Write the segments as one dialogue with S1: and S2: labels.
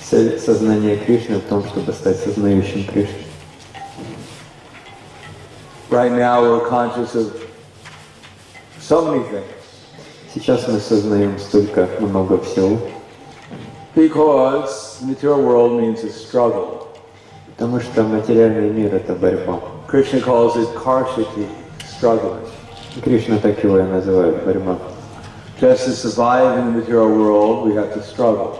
S1: Цель сознания Кришны в том, чтобы стать сознающим Кришны.
S2: Right now we're conscious of so many things.
S1: Сейчас мы сознаем столько много всего.
S2: Because the material world means a struggle.
S1: Потому что материальный мир — это борьба.
S2: Krishna calls it karshati, struggling.
S1: Кришна так его и называет — борьба.
S2: Just to survive in the material world, we have to struggle.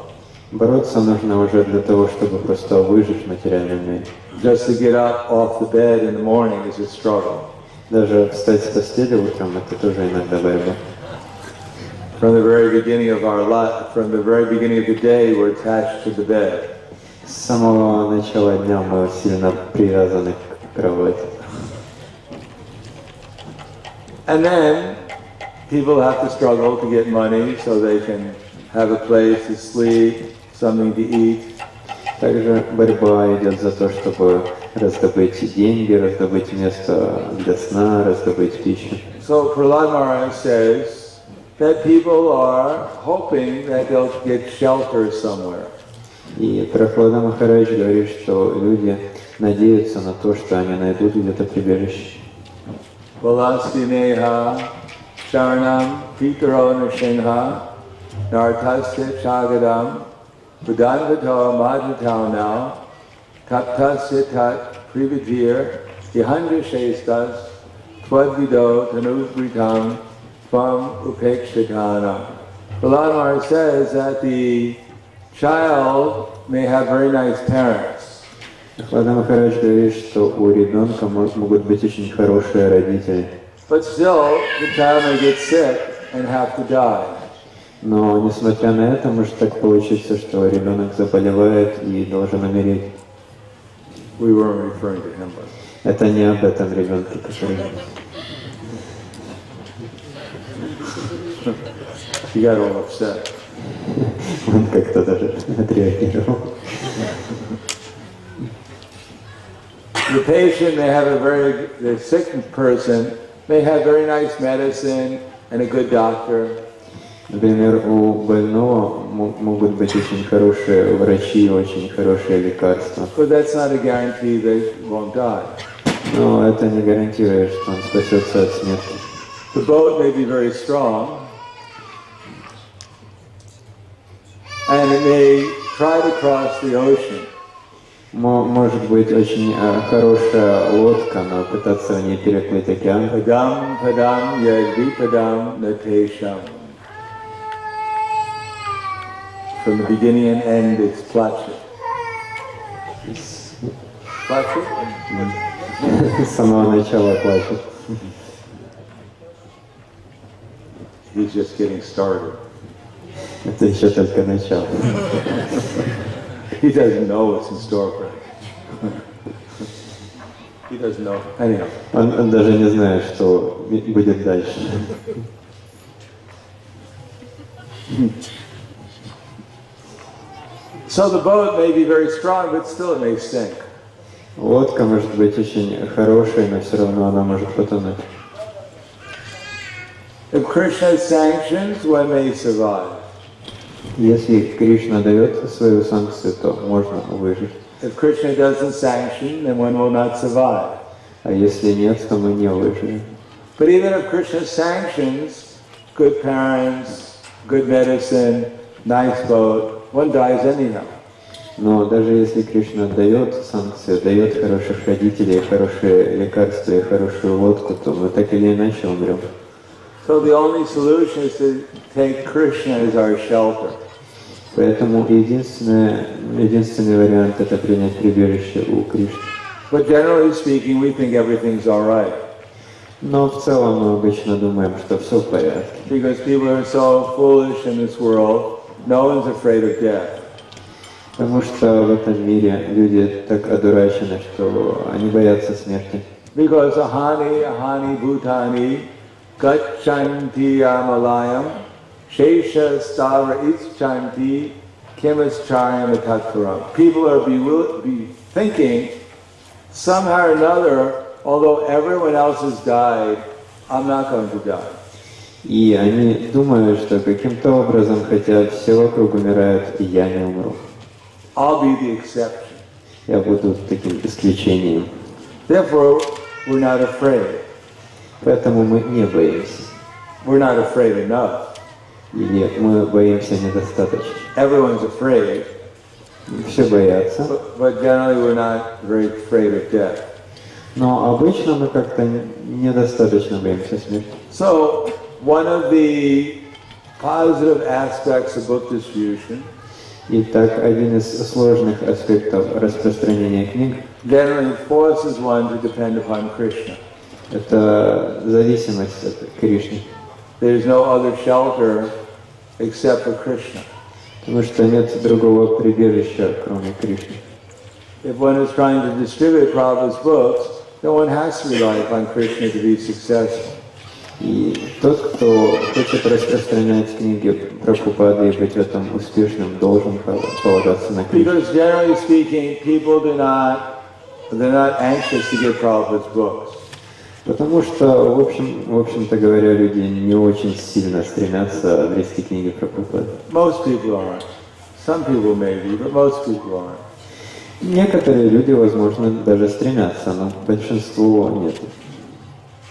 S1: Бороться нужно уже для того, чтобы просто выжить в материальном мире.
S2: Just to get up off the bed in the morning is a struggle.
S1: Даже встать с постели утром — это тоже иногда борьба.
S2: From the very beginning of our life, from the very beginning of the day, we're attached to the bed.
S1: С самого начала дня мы сильно привязаны к кровати.
S2: And then people have to struggle to get money so they can have a place to sleep, something to eat.
S1: Также борьба идет за то, чтобы раздобыть деньги, раздобыть место для сна, раздобыть пищу.
S2: So Prahladanda says that people are hoping that they'll get shelter somewhere.
S1: И Прахлада Махарадж говорит, что люди надеются на то, что они найдут где-то прибежище.
S2: Valastineha sharanam pitaro nrsimha nartasya chagadam buddhanvato madhataunau taptasya tat privitir ihandrishestas twadvido tanuvritam tvam upekshitana. Prahladana says that the child may have very nice parents.
S1: Прахлада Махарадж говорит, что у ребенка могут быть очень хорошие родители.
S2: But still, the child may get sick and have to die.
S1: Но, несмотря на это, может так получиться, что ребенок заболевает и должен умереть.
S2: We weren't referring to him, but...
S1: Это не об этом ребенке, который...
S2: He got all upset.
S1: Он как-то даже отреагировал.
S2: The patient may have the sick person may have very nice medicine and a good doctor.
S1: Например, у больного могут быть очень хорошие врачи, очень хорошие лекарства.
S2: But that's not a guarantee they won't die.
S1: Но это не гарантирует, что он спасется от смерти.
S2: The boat may be very strong, and it may try to cross the ocean.
S1: Может быть очень хорошая лодка, но пытаться в ней переплыть океан.
S2: Padam padam yadvipadam natesham. From the beginning and end, it's placha. Placha?
S1: С самого начала плачет.
S2: He's just getting started.
S1: Это еще только начало.
S2: He doesn't know what's in store for him. He doesn't know. Anyhow.
S1: Он даже не знает, что будет дальше.
S2: So the boat may be very strong, but still it may sink.
S1: Лодка может быть очень хорошей, но все равно она может потонуть.
S2: If Krishna sanctions, one may survive.
S1: Если Кришна дает свою санкцию, то можно выжить.
S2: If Krishna doesn't sanction, then one will not survive.
S1: А если нет, то мы не выживем.
S2: But even if Krishna sanctions, good parents, good medicine, nice boat, one dies anyhow.
S1: Но даже если Кришна дает санкцию, дает хороших родителей, хорошие лекарства и хорошую лодку, то мы так или иначе умрем.
S2: So the only solution is to take Krishna as our shelter.
S1: Поэтому единственный вариант — это принять прибежище у Кришны.
S2: But generally speaking, we think everything's all right.
S1: Но в целом мы обычно думаем, что все в порядке.
S2: Because people are so foolish in this world, no one's afraid of death.
S1: Потому что в этом мире люди так одурачены, что они боятся смерти.
S2: Because ahani bhutani gachanti amalayam shesha stara ischanti kemischayam tatvaram. People are thinking somehow or another, although everyone else has died, I'm not going to die.
S1: И они думают, что каким-то образом, хотя все вокруг умирают, и я не умру.
S2: I'll be the exception.
S1: Я буду таким исключением.
S2: Therefore, we're not afraid.
S1: Поэтому мы не боимся.
S2: We're not afraid enough.
S1: Или мы боимся недостаточно.
S2: Everyone's afraid.
S1: Все боятся.
S2: But generally we're not very afraid of death.
S1: Но обычно мы как-то недостаточно боимся смерти.
S2: So, one of the positive aspects of book distribution
S1: Итак, один из сложных аспектов распространения книг
S2: generally forces one to depend upon Krishna.
S1: это зависимость от Кришны.
S2: There is no other shelter except for Krishna.
S1: Потому что нет другого прибежища, кроме Кришны.
S2: If one is trying to distribute Prabhupada's books, then one has to rely upon Krishna to be successful.
S1: И тот, кто хочет распространять книги Прабхупады и быть в этом успешным, должен полагаться на Кришну.
S2: Because generally speaking, people they're not anxious to get Prabhupada's books.
S1: Потому что, в общем-то говоря, люди не очень сильно стремятся обрести книги Прабхупады.
S2: Most people aren't. Some people maybe, but most people aren't.
S1: Некоторые люди, возможно, даже стремятся, но большинство нет.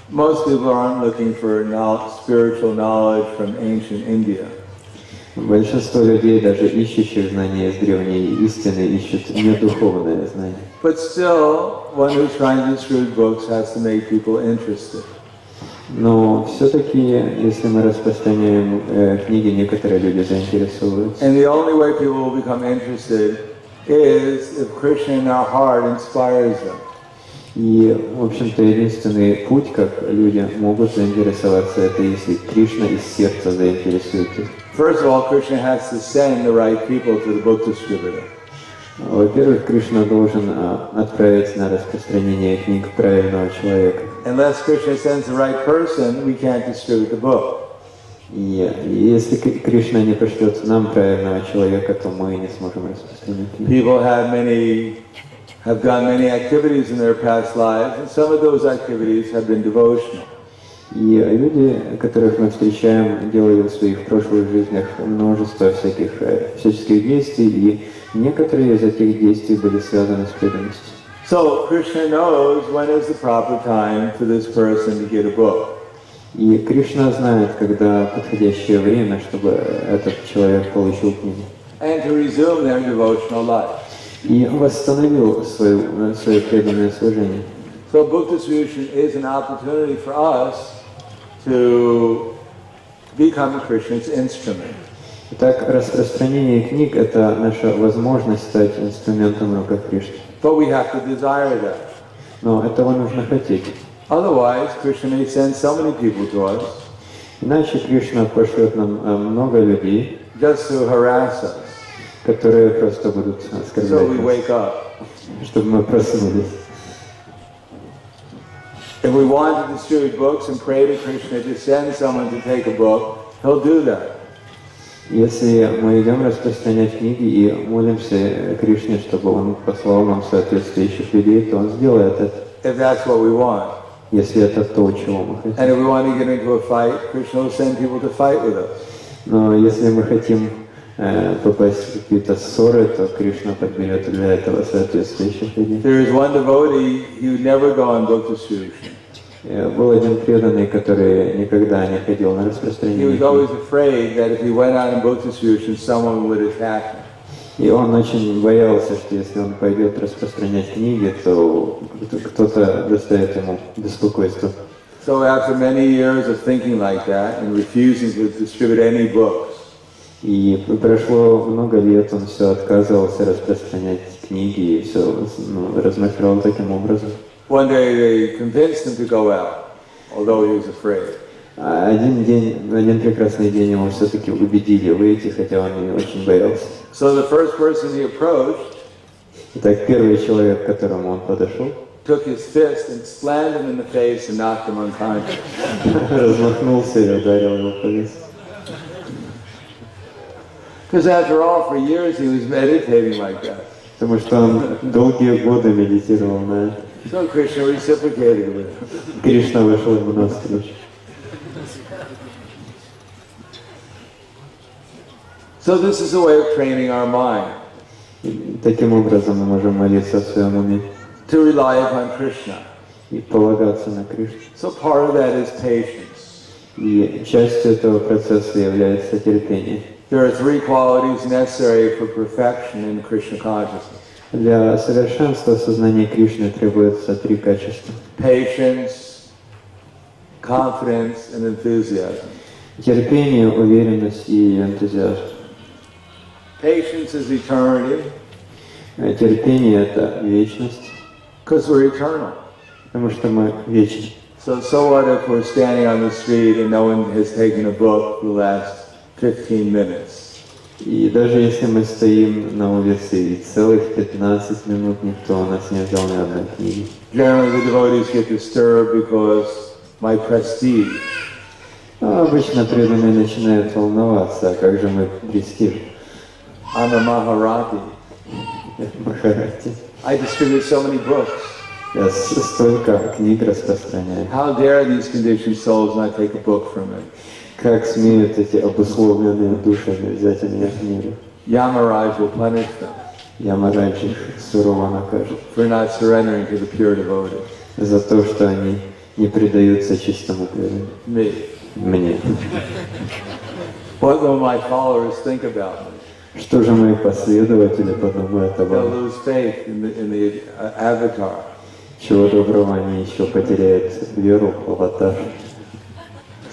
S2: Most people aren't looking for spiritual knowledge from ancient India.
S1: Большинство людей, даже ищущих знания из древней истины, ищут не духовное знание.
S2: But still, one who's trying to distribute books has to make people interested.
S1: Но все-таки, если мы распространяем книги, некоторые люди заинтересуются.
S2: And the only way people will become interested is if Krishna in our heart inspires them.
S1: И, в общем-то, единственный путь, как люди могут заинтересоваться, это если Кришна из сердца заинтересует их.
S2: First of all, Krishna has to send the right people to the book distributor.
S1: Во-первых, Кришна должен отправить на распространение книг правильного человека.
S2: Unless Krishna sends the right person, we can't distribute the book.
S1: И если Кришна не пошлет нам правильного человека, то мы не сможем распространять книги.
S2: People have done many activities in their past lives, and some of those activities have been devotional.
S1: И люди, которых мы встречаем, делали в своих прошлых жизнях множество всяческих действий, и некоторые из этих действий были связаны с преданностью.
S2: So Krishna knows when is the proper time for this person to get a book.
S1: И Кришна знает, когда подходящее время, чтобы этот человек получил книгу.
S2: And to resume their devotional life.
S1: И восстановил свое преданное служение.
S2: So book distribution is an opportunity for us to become Krishna's instrument.
S1: Итак, распространение книг – это наша возможность стать инструментом в руках Кришны.
S2: But we have to desire that.
S1: Но этого нужно хотеть.
S2: Otherwise, Krishna may send so many people to us.
S1: Иначе Кришна пошлет нам много людей,
S2: Just to harass us.
S1: которые просто будут оскорблять
S2: So we wake
S1: нас,
S2: up.
S1: чтобы мы проснулись.
S2: If we want to distribute books and pray to Krishna to send someone to take a book, he'll do that.
S1: Если мы идем распространять книги и молимся Кришне, чтобы Он послал нам соответствующих людей, то Он сделает это.
S2: If that's what we want.
S1: Если это то, чего мы хотим.
S2: And if we want to get into a fight, Krishna will send people to fight with us.
S1: Но если мы хотим попасть в какие-то ссоры, то Кришна подберет для этого соответствующих людей.
S2: There is one devotee, he would never go on book distribution.
S1: Был один преданный, который никогда не ходил на
S2: He
S1: распространение.
S2: was always afraid that if he went out on book distribution, someone would attack him.
S1: И он очень боялся, что если он пойдет распространять книги, то кто-то доставит ему беспокойство.
S2: So after many years of thinking like that and refusing to distribute any books,
S1: И прошло много лет, он все отказывался распространять книги и все размышлял таким образом.
S2: one day they convinced him to go out, although he was afraid.
S1: Один прекрасный день его все-таки убедили выйти, хотя он и очень боялся.
S2: So the first person he approached
S1: Итак, первый человек, к которому он подошел,
S2: took his fist and slammed him in the face and knocked him unconscious.
S1: размахнулся и ударил его по лицу.
S2: Because after all, for years he was meditating like that.
S1: Потому что он долгие годы медитировал на это.
S2: So Krishna reciprocated with him.
S1: Кришна вышел ему навстречу.
S2: So this is a way of training our mind.
S1: Таким образом мы можем молиться в своем уме
S2: to rely upon Krishna.
S1: и полагаться на Кришну.
S2: So part of that is patience.
S1: И частью этого процесса является терпение.
S2: There are three qualities necessary for perfection in Krishna consciousness.
S1: Для совершенства сознания Кришны требуется 3 качества.
S2: Patience, confidence, and enthusiasm.
S1: Терпение, уверенность и энтузиазм.
S2: Patience is eternity.
S1: Терпение — это вечность,
S2: Because we're eternal.
S1: потому что мы вечны.
S2: So what if we're standing on the street and no one has taken a book for the last 15 minutes?
S1: И даже если мы стоим на улице и целых 15 минут никто у нас не взял ни одной книги.
S2: Generally the devotees get disturbed because my prestige.
S1: Обычно преданные начинают волноваться, а как же мы престиж?
S2: I'm a Maharati.
S1: Махарати.
S2: I distribute so many books.
S1: Я столько книг распространяю.
S2: How dare these conditioned souls not take a book from me?
S1: Как смеют эти обусловленные душами взять у меня книгу?
S2: Yamaraj will punish them
S1: Ямарадж их сурово накажет
S2: for not surrendering to the pure devotee.
S1: за то, что они не предаются чистому преданию.
S2: Me.
S1: Мне.
S2: What will my followers think about me?
S1: Что же мои последователи подумают обо
S2: They'll
S1: мне?
S2: lose faith in the avatar.
S1: Чего доброго они еще потеряют веру в аватар.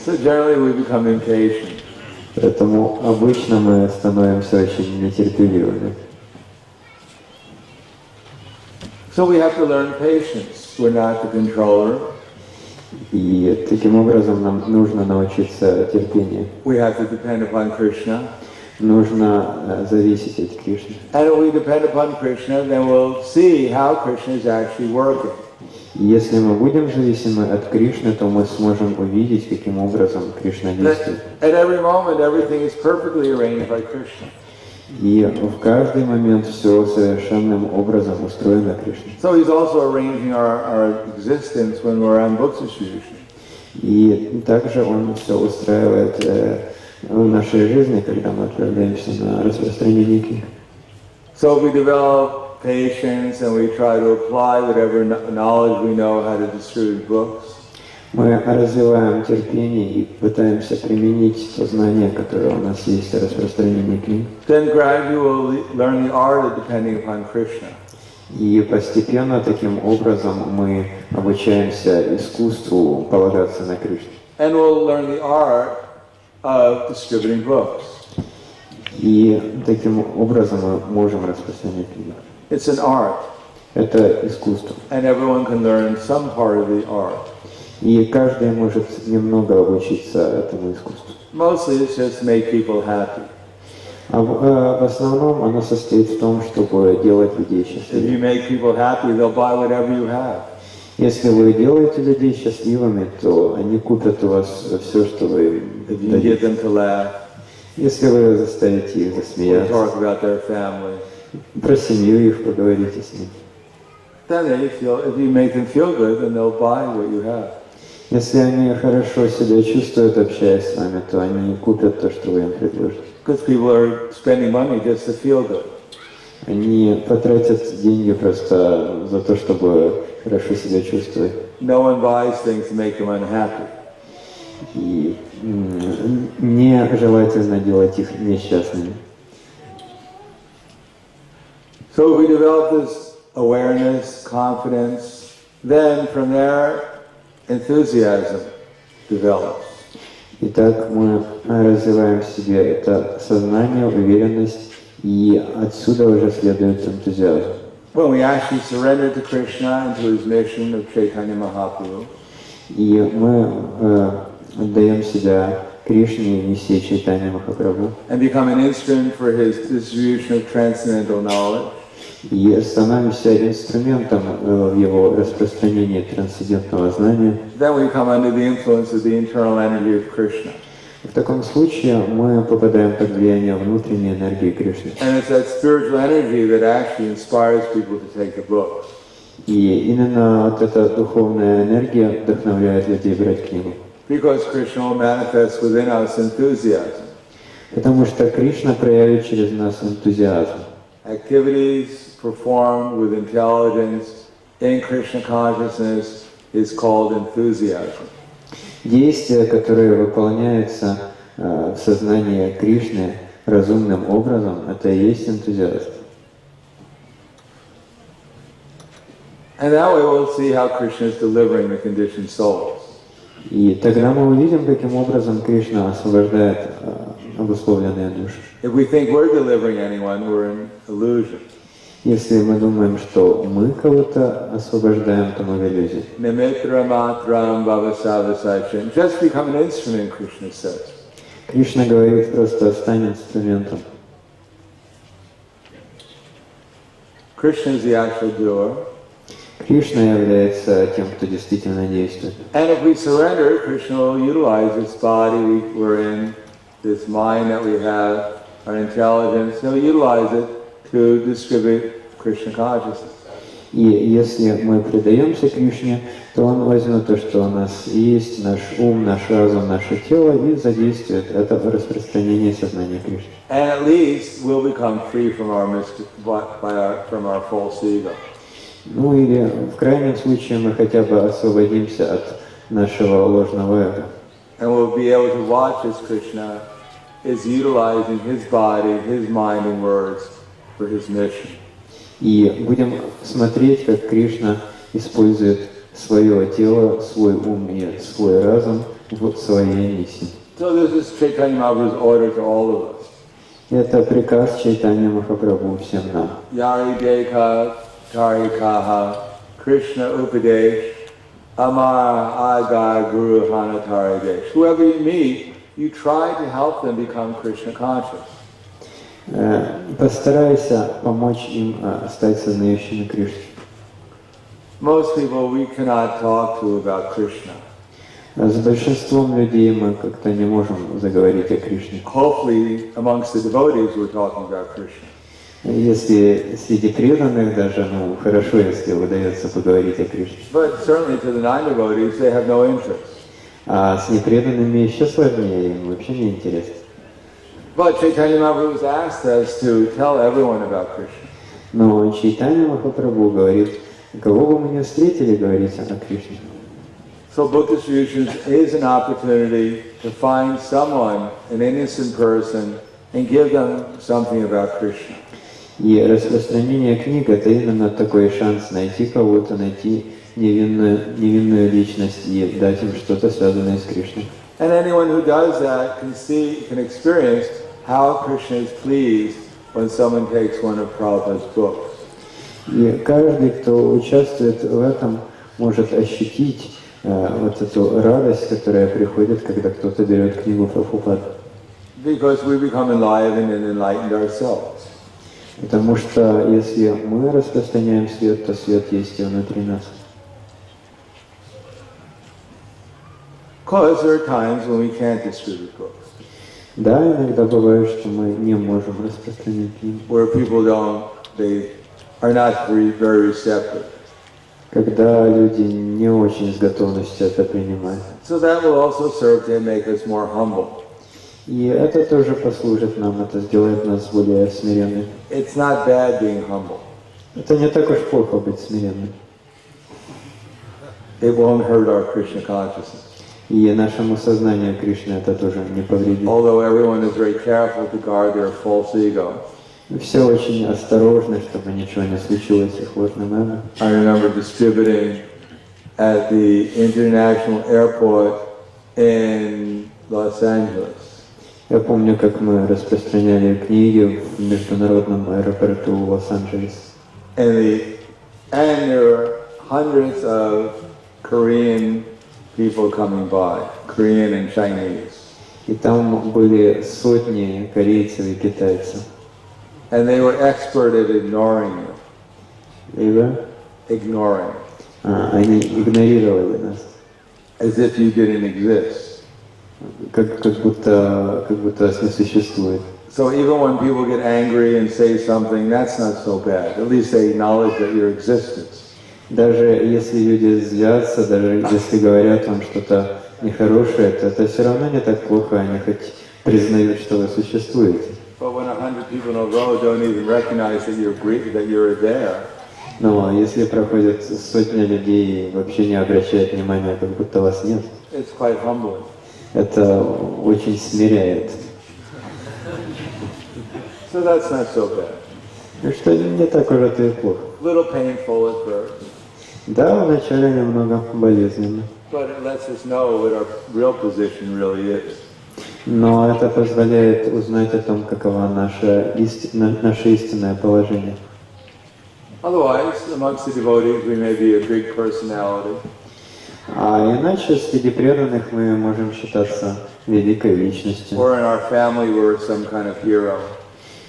S2: So generally we become impatient.
S1: Поэтому обычно мы становимся очень нетерпеливыми.
S2: So we have to learn patience. We're not the controller.
S1: И таким образом нам нужно научиться терпению.
S2: We have to depend upon Krishna.
S1: Нужно зависеть от Кришны.
S2: And if we depend upon Krishna, then we'll see how Krishna is actually working.
S1: Если мы будем зависимы от Кришны, то мы сможем увидеть, каким образом Кришна действует.
S2: At every moment, everything is perfectly arranged by Krishna.
S1: И в каждый момент все совершенным образом устроено Кришной.
S2: So he's also arranging our existence when we're on books distribution.
S1: И также Он все устраивает в нашей жизни, когда мы отправляемся на распространение книг.
S2: So we develop patience and we try to apply whatever knowledge we know how to distribute books.
S1: Мы развиваем терпение и пытаемся применить то знание, которое у нас есть о распространении книг.
S2: Then gradually learn the art of depending upon Krishna.
S1: И постепенно таким образом мы обучаемся искусству полагаться на Кришну.
S2: And we'll learn the art of distributing books.
S1: И таким образом мы можем распространять книги.
S2: It's an art.
S1: Это искусство.
S2: And everyone can learn some part of the art.
S1: И каждый может немного обучиться этому искусству.
S2: Mostly it's just to make people happy.
S1: А в основном оно состоит в том, чтобы делать людей
S2: If you
S1: счастливыми.
S2: make people happy, they'll buy whatever you have.
S1: Если вы делаете людей счастливыми, то они купят у вас все, что вы им
S2: If you get
S1: дадите.
S2: them to laugh,
S1: Если вы заставите их
S2: or
S1: засмеяться,
S2: talk about their family,
S1: про семью их поговорите с ними.
S2: then they feel, if you make them feel good, then they'll buy what you have.
S1: Если они хорошо себя чувствуют, общаясь с вами, то они купят то, что вы им предложите.
S2: Because people are spending money just to feel good.
S1: Они потратят деньги просто за то, чтобы хорошо себя чувствовать.
S2: No one buys things to make them unhappy.
S1: И нежелательно делать их несчастными.
S2: So we develop this awareness, confidence, then from there, enthusiasm develops.
S1: Итак, мы развиваем в себе это сознание, уверенность, и отсюда уже следует энтузиазм.
S2: When we actually surrender to Krishna and to his mission of Chaitanya Mahaprabhu,
S1: И мы отдаем себя Кришне и миссии Чайтанья Махапрабху,
S2: and become an instrument for his distribution of transcendental knowledge,
S1: и становимся инструментом в его распространении трансцендентного знания.
S2: then we come under the influence of the internal energy of Krishna.
S1: В таком случае мы попадаем под влияние внутренней энергии Кришны.
S2: And it's that spiritual energy that actually inspires people to take the books.
S1: И именно вот эта духовная энергия вдохновляет людей брать книгу.
S2: Because Krishna will manifest within us enthusiasm.
S1: Потому что Кришна проявит через нас энтузиазм.
S2: activities performed with intelligence in Krishna consciousness is called enthusiasm.
S1: Действия, которые выполняются в сознании Кришны разумным образом, это и есть энтузиазм.
S2: And that way we'll see how Krishna is delivering the conditioned souls.
S1: И тогда мы увидим, каким образом Кришна освобождает обусловленные души.
S2: If we think we're delivering anyone, we're in illusion.
S1: Если мы думаем, что мы кого-то освобождаем, то мы в иллюзии.
S2: Nimitra matram bhavasavasachin. Just become an instrument, Krishna says.
S1: Кришна говорит, просто стань инструментом.
S2: Krishna is the actual doer.
S1: Кришна является тем, кто действительно действует.
S2: And if we surrender, Krishna will utilize this body we're in, this mind that we have, our intelligence. He'll utilize it to distribute Krishna consciousness.
S1: И если мы предаемся Кришне, то Он возьмет то, что у нас есть, наш ум, наш разум, наше тело, и задействует это распространение сознания Кришны.
S2: And at least we'll become free from from our false ego.
S1: Ну или в крайнем случае мы хотя бы освободимся от нашего ложного эго.
S2: And we'll be able to watch as Krishna is utilizing his body, his mind and words for his mission.
S1: И будем смотреть, как Кришна использует свое тело, свой ум и свой разум в своей миссии.
S2: So this is Chaitanya Mahaprabhu's order to all of us.
S1: Это приказ Чайтанья Махапрабху всем нам.
S2: Yari Deka Tarikaha Krishna Upadesh Amar Agar Guru Hanataridesh. Whoever you meet, you try to help them become Krishna conscious.
S1: Постарайся помочь им стать сознающими Кришну.
S2: Most people we cannot talk to about Krishna.
S1: С большинством людей мы как-то не можем заговорить о Кришне.
S2: Hopefully, amongst the devotees, we're talking about Krishna.
S1: Если среди преданных даже, хорошо, если удается поговорить о Кришне.
S2: But certainly to the non-devotees, they have no interest.
S1: А с непреданными еще сложнее, им вообще не интересно.
S2: But Chaitanya Mahaprabhu has asked us to tell everyone about Krishna.
S1: Но Чайтанья Махапрабху говорит, кого бы мы не встретили, говорить о Кришне.
S2: So book distributions is an opportunity to find someone, an innocent person, and give them something about Krishna.
S1: И распространение книг — это именно такой шанс найти кого-то, найти невинную личность и дать им что-то, связанное с Кришной.
S2: And anyone who does that can experience how Krishna is pleased when someone takes one of Prabhupada's books.
S1: И каждый, кто участвует в этом, может ощутить вот эту радость, которая приходит, когда кто-то берет книгу Прабхупады.
S2: Because we become enlivened and enlightened ourselves.
S1: Потому что если мы распространяем свет, то свет есть и внутри нас.
S2: Because there are times when we can't distribute books.
S1: Да, иногда бывает, что мы не можем распространять книги.
S2: Where people they are not very receptive.
S1: Когда люди не очень с готовностью это принимают.
S2: So that will also serve to make us more humble.
S1: И это тоже послужит нам, это сделает нас более смиренными.
S2: It's not bad being humble.
S1: Это не так уж плохо быть смиренным.
S2: It won't hurt our Krishna consciousness.
S1: И нашему сознанию Кришны это тоже не повредит.
S2: Although everyone is very careful to guard their false ego.
S1: Все очень осторожны, чтобы ничего не случилось с их ложным эго.
S2: I remember distributing at the international airport in Los Angeles.
S1: Я помню, как мы распространяли книги в Международном аэропорту Лос-Анджелес.
S2: And there were hundreds of Korean people coming by, Korean and Chinese.
S1: И там были сотни корейцев и китайцев.
S2: And they were expert at ignoring you. Ignoring.
S1: Они игнорировали нас.
S2: As if you didn't exist.
S1: Как будто вас не существует.
S2: So even when people get angry and say something, that's not so bad. At least they acknowledge that your existence.
S1: Даже если люди злятся, даже если говорят вам что-то нехорошее, то это все равно не так плохо, они хоть признают, что вы существуете.
S2: But when 100 500 people in a row don't even recognize that you're there.
S1: Но если проходят сотни людей и вообще не обращают внимания, как будто вас нет,
S2: It's quite humbling.
S1: это очень смиряет.
S2: So that's not so bad.
S1: И что не так уж это и плохо.
S2: Little painful at first,
S1: Да, вначале немного болезненно,
S2: but it lets us know what our real position really is.
S1: но это позволяет узнать о том, каково наше истинное положение.
S2: Otherwise, amongst the devotees, we may be a big personality.
S1: А иначе среди преданных мы можем считаться великой личностью.
S2: Or in our family, we're some kind of hero.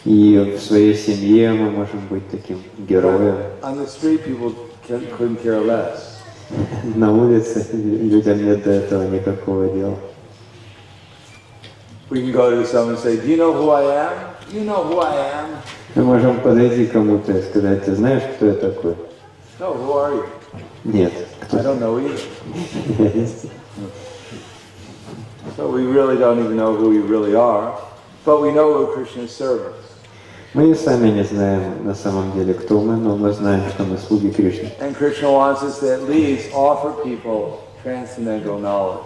S1: И в своей семье мы можем быть таким героем.
S2: On the street, people couldn't care less.
S1: На улице людям нет до этого никакого дела.
S2: We can go to someone and say, "Do you know who I am? You know who I am?"
S1: Мы можем подойти к кому-то и сказать: ты знаешь, кто я такой?
S2: No, who are you?
S1: Нет.
S2: I don't know either. So we really don't even know who we really are, but we know we're Krishna's servants.
S1: Мы и сами не знаем на самом деле, кто мы, но мы знаем, что мы слуги Кришны.
S2: And Krishna wants us to at least offer people transcendental knowledge.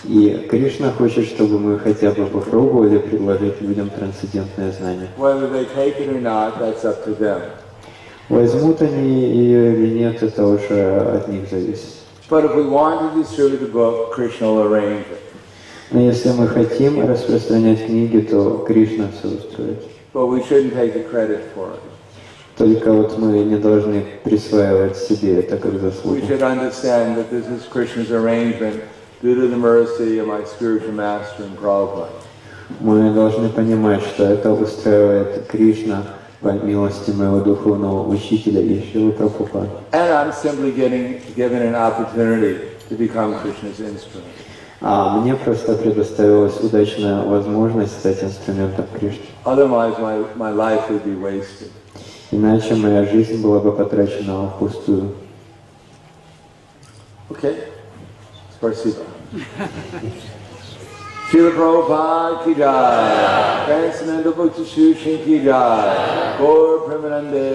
S1: И Кришна хочет, чтобы мы хотя бы попробовали предложить людям трансцендентное знание.
S2: Whether they take it or not, that's up to them.
S1: Возьмут они ее или нет, это уже от них зависит.
S2: But if we want to distribute the book, Krishna will arrange it.
S1: Но если мы хотим распространять книги, то Кришна все устроит.
S2: But we shouldn't take the credit for it.
S1: Только вот мы не должны присваивать себе это как
S2: We
S1: заслугу.
S2: should understand that this is Krishna's arrangement due to the mercy of my spiritual master and Prabhupada.
S1: Мы должны понимать, что это устраивает Кришна по милости моего духовного учителя и Шрилы Прабхупады.
S2: And I'm simply given an opportunity to become Krishna's instrument.
S1: А мне просто предоставилась удачная возможность стать инструментом Кришны.
S2: Otherwise, my life would be wasted.
S1: Иначе моя жизнь была бы потрачена впустую.
S2: Okay? Спасибо. Шрила Прабхупада ки джай, Transcendental Bhakti Shushin ки джай, Gaur Premanande.